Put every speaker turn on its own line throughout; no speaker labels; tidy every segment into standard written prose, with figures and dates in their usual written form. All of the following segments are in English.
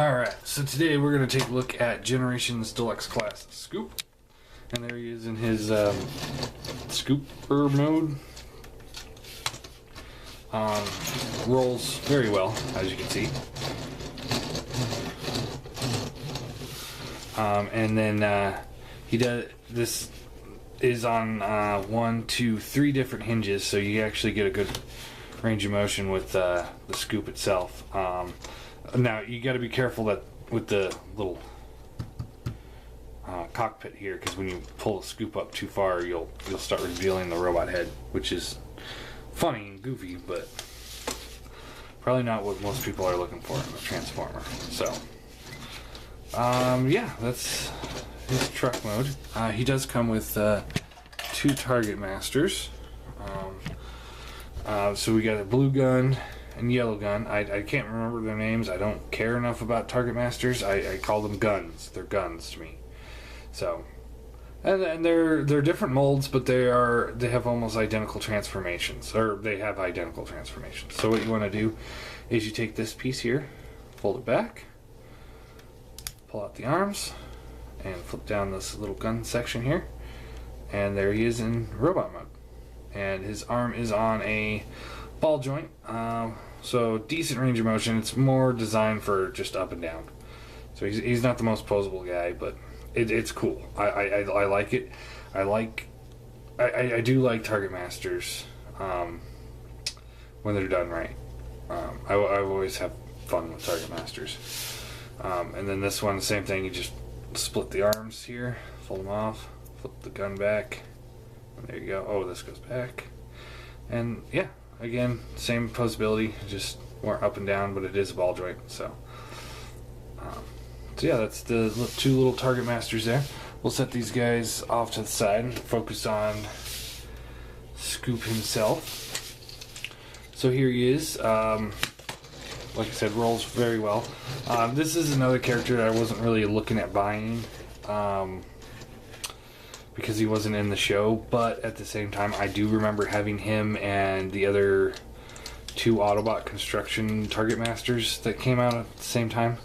Alright, so today we're going to take a look at Generations Deluxe Class Scoop. And there he is in his scooper mode. Rolls very well, as you can see. And then he does, this is on 1, 2, 3 different hinges, so you actually get a good range of motion with the scoop itself. Now you got to be careful that with the little cockpit here, because when you pull the scoop up too far, you'll start revealing the robot head, which is funny and goofy, but probably not what most people are looking for in a Transformer. So, yeah, that's his truck mode. He does come with 2 Target Masters. So we got a blue gun and yellow gun. I can't remember their names. I don't care enough about Target Masters. I call them guns. They're guns to me. So, and they're different molds, but they have almost identical transformations, or they have identical transformations. So what you want to do is you take this piece here, fold it back, pull out the arms, and flip down this little gun section here, and there he is in robot mode. And his arm is on a ball joint, so decent range of motion. It's more designed for just up and down. So he's not the most posable guy, but it's cool. I like it. I do like Target Masters when they're done right. I always have fun with Target Masters. And then this one, same thing. You just split the arms here, fold them off, flip the gun back, and there you go. Oh, this goes back. And yeah, again, same posability, just more up and down, but it is a ball joint. So yeah, that's the 2 little Target Masters there. We'll set these guys off to the side and focus on Scoop himself. So here he is. Like I said, rolls very well. This is another character that I wasn't really looking at buying because he wasn't in the show, but at the same time, I do remember having him and the other 2 Autobot Construction Target Masters that came out at the same time.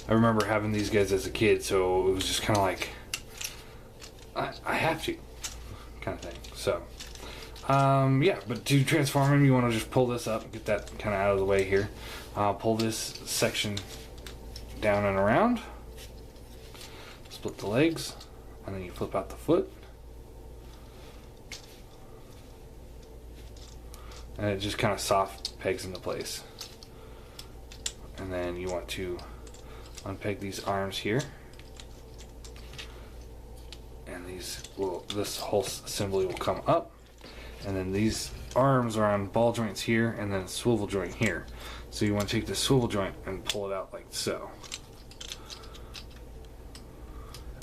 I remember having these guys as a kid, so it was just kind of like, I have to, kind of thing. So, yeah, but to transform him, you want to just pull this up, get that kind of out of the way here. Pull this section down and around, split the legs, and then you flip out the foot. And it just kind of soft pegs into place. And then you want to unpeg these arms here, and this whole assembly will come up, and then these arms are on ball joints here, and then a swivel joint here. So you want to take the swivel joint and pull it out like so,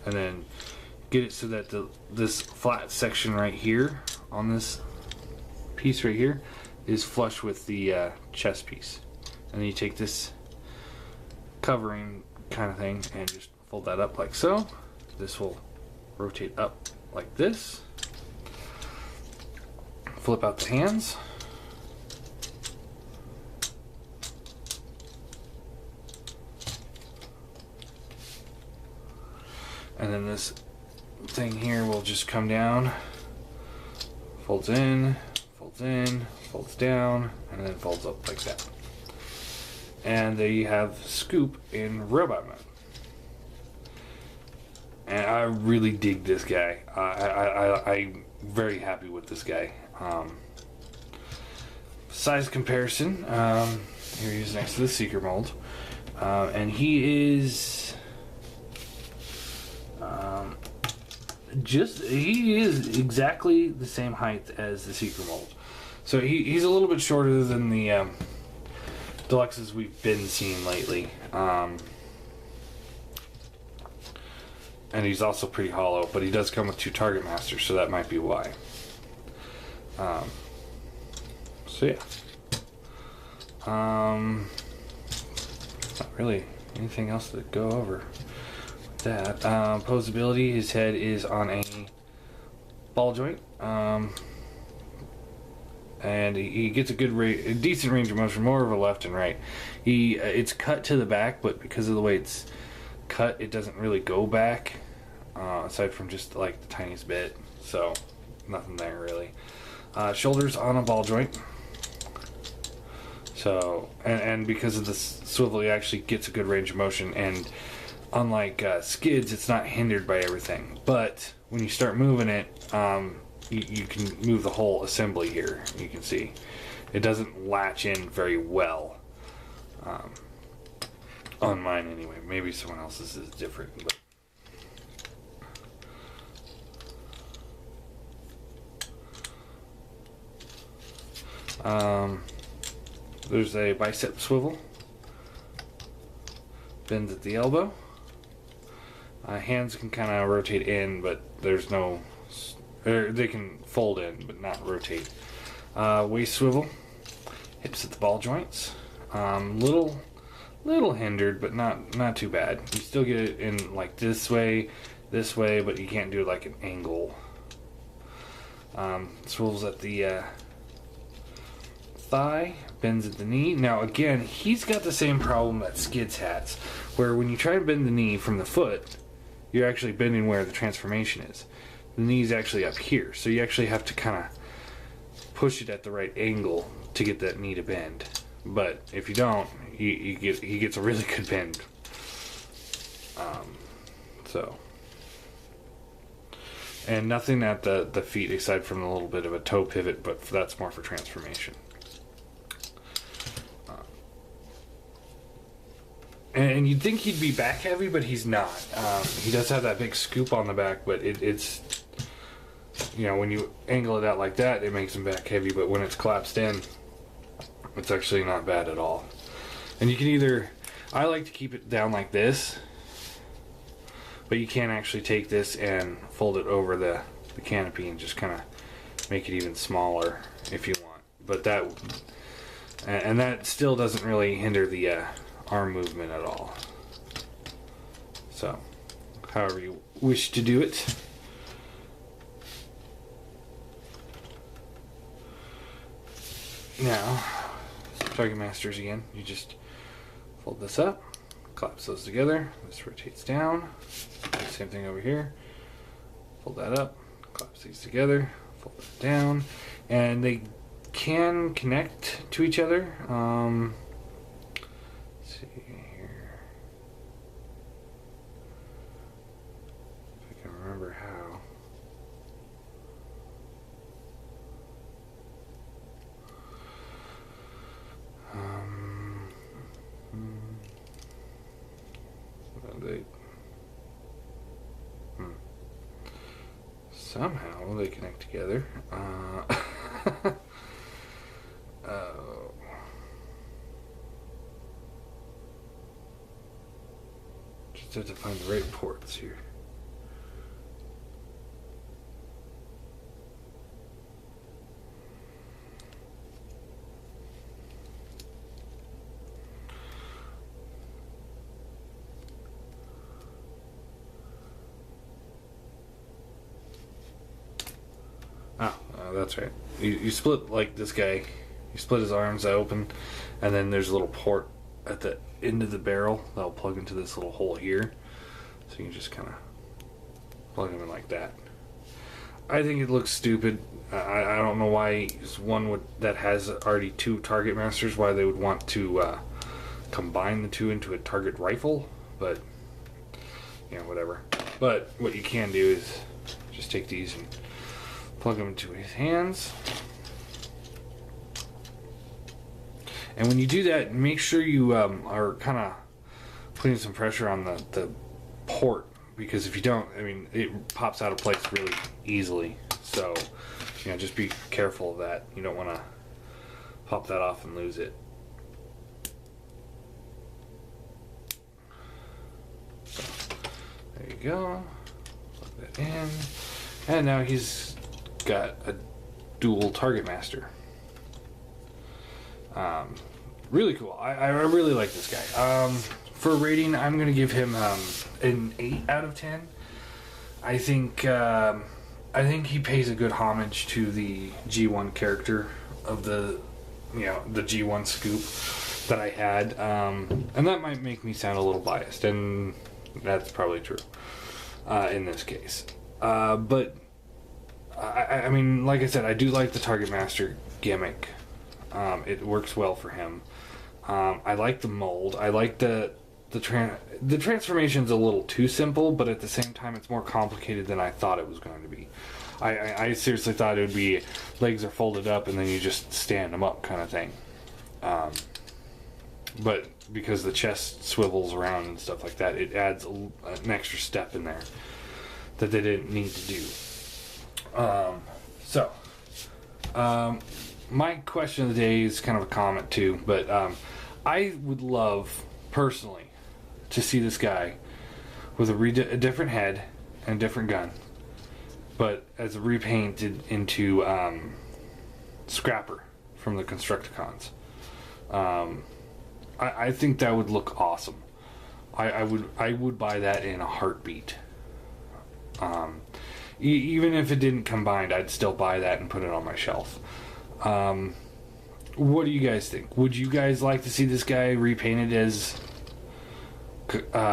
and then get it so that this flat section right here on this piece right here is flush with the chest piece. And then you take this covering kind of thing and just fold that up like so. This will rotate up like this. Flip out the hands. And then this thing here will just come down, folds in, folds down, and then folds up like that. And there you have Scoop in robot mode. And I really dig this guy. I'm very happy with this guy. Size comparison, here he is next to the Seeker mold. And he is he is exactly the same height as the Seeker mold. So he's a little bit shorter than the Deluxes we've been seeing lately. And he's also pretty hollow, but he does come with 2 Target Masters, so that might be why. So yeah. Not really anything else to go over with that. Posability, his head is on a ball joint. and he gets a decent range of motion, more of a left and right. It's cut to the back, but because of the way it's cut, it doesn't really go back, aside from just like the tiniest bit. So nothing there really. Shoulders on a ball joint. So and because of the swivel, he actually gets a good range of motion, and unlike skids, it's not hindered by everything. But when you start moving it, you can move the whole assembly here. You can see it doesn't latch in very well, on mine anyway. Maybe someone else's is different, but there's a bicep swivel, bends at the elbow. Hands can kind of rotate in, but there's no, they can fold in but not rotate. Waist swivel, hips at the ball joints. Little hindered, but not too bad. You still get it in like this way, but you can't do like an angle. Swivels at the thigh, bends at the knee. Now again, he's got the same problem that Skids has, where when you try to bend the knee from the foot, you're actually bending where the transformation is. The knee's actually up here, so you actually have to kind of push it at the right angle to get that knee to bend. But if you don't, he gets a really good bend. And nothing at the feet aside from a little bit of a toe pivot, but that's more for transformation. And you'd think he'd be back heavy, but he's not. He does have that big scoop on the back, but it's, when you angle it out like that, it makes him back heavy, but when it's collapsed in, it's actually not bad at all. And you can either, I like to keep it down like this, but you can actually take this and fold it over the canopy and just kind of make it even smaller if you want. But that still doesn't really hinder the arm movement at all. So, however you wish to do it. Now, Target Masters again. You just fold this up, collapse those together. This rotates down. Same thing over here. Fold that up, collapse these together, fold it down, and they can connect to each other. Let's see here. If I can remember how. Somehow they connect together. Just have to find the right ports here. That's right. You split like this guy. You split his arms open, and then there's a little port at the end of the barrel that'll plug into this little hole here. So you can just kind of plug them in like that. I think it looks stupid. I don't know why one that has already two Target Masters, why they would want to combine the two into a target rifle, but whatever. But what you can do is just take these and plug them into his hands. And when you do that, make sure you are kind of putting some pressure on the port, because if you don't, it pops out of place really easily. So, just be careful of that. You don't want to pop that off and lose it. So, there you go. Plug that in. And now he's got a dual Target Master. Really cool. I really like this guy. For rating, I'm going to give him an 8 out of 10. I think I think he pays a good homage to the G1 character of the G1 scoop that I had, and that might make me sound a little biased, and that's probably true in this case. But I mean, like I said, I do like the Target Master gimmick. It works well for him. I like the mold. I like the transformation's a little too simple, but at the same time, it's more complicated than I thought it was going to be. I seriously thought it would be legs are folded up and then you just stand them up kind of thing. But because the chest swivels around and stuff like that, it adds an extra step in there that they didn't need to do. My question of the day is kind of a comment too, but I would love, personally, to see this guy with a different head and a different gun, but as repainted into Scrapper from the Constructicons. I think that would look awesome. I would buy that in a heartbeat. Even if it didn't combine, I'd still buy that and put it on my shelf. What do you guys think? Would you guys like to see this guy repainted as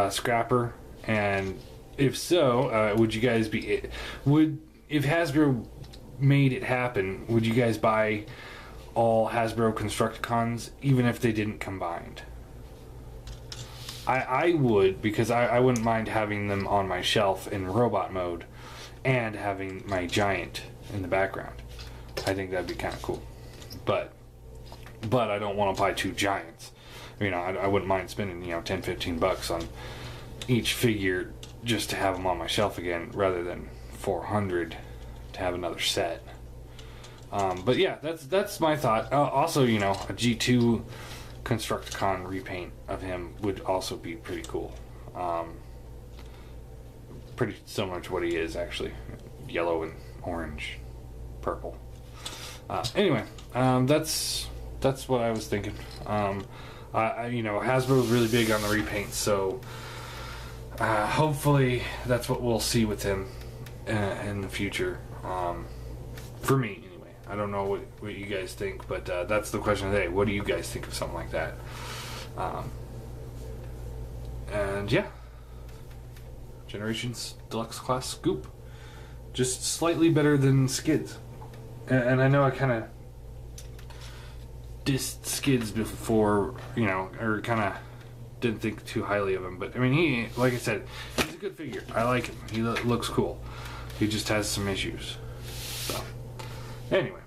Scrapper? And if so, would you guys if Hasbro made it happen, would you guys buy all Hasbro Constructicons even if they didn't combined? I would, because I wouldn't mind having them on my shelf in robot mode and having my giant in the background. I think that'd be kind of cool. But I don't want to buy two giants. I wouldn't mind spending, $10-15 on each figure just to have them on my shelf again, rather than $400 to have another set. But yeah, that's my thought. Also, a G2 Constructicon repaint of him would also be pretty cool. Pretty similar to what he is, actually. Yellow and orange, purple. Anyway, that's what I was thinking. Hasbro's really big on the repaints, so hopefully that's what we'll see with him in the future. For me, anyway. I don't know what you guys think, but that's the question of the day. What do you guys think of something like that? And yeah, Generations Deluxe Class Scoop, just slightly better than Skids. And I know I kind of dissed Skids before, or kind of didn't think too highly of him. But I mean, he, like I said, he's a good figure. I like him. He looks cool. He just has some issues. So, anyway.